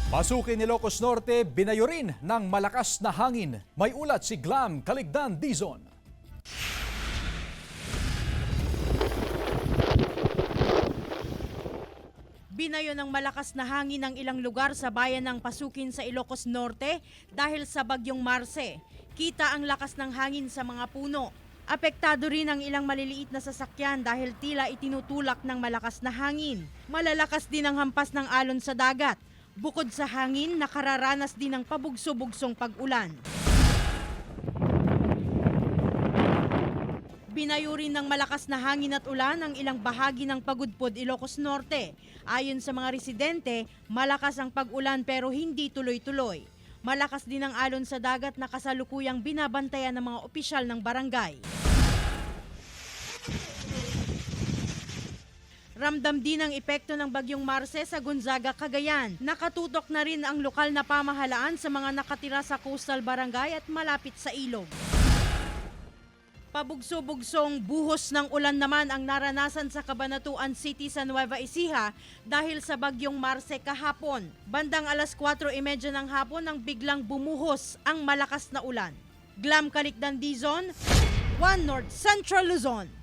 Pasukin Ilocos Norte, binayo rin ng malakas na hangin. May ulat si Glam Caligdan Dizon. Binayo ng malakas na hangin ang ilang lugar sa bayan ng Pasukin sa Ilocos Norte dahil sa bagyong Marce. Kita ang lakas ng hangin sa mga puno. Apektado rin ang ilang maliliit na sasakyan dahil tila itinutulak ng malakas na hangin. Malalakas din ang hampas ng alon sa dagat. Bukod sa hangin, nakararanas din ng pabugso-bugsong pag-ulan. Binayo rin ng malakas na hangin at ulan ang ilang bahagi ng Pagudpod, Ilocos Norte. Ayon sa mga residente, malakas ang pag-ulan pero hindi tuloy-tuloy. Malakas din ang alon sa dagat na kasalukuyang binabantayan ng mga opisyal ng barangay. Ramdam din ang epekto ng bagyong Marce sa Gonzaga, Cagayan. Nakatutok na rin ang lokal na pamahalaan sa mga nakatira sa coastal barangay at malapit sa ilog. Pabugso-bugsong buhos ng ulan naman ang naranasan sa Cabanatuan City sa Nueva Ecija dahil sa bagyong Marce kahapon. Bandang alas 4:30 ng hapon nang biglang bumuhos ang malakas na ulan. Glam Caligdan Dizon, One North Central Luzon.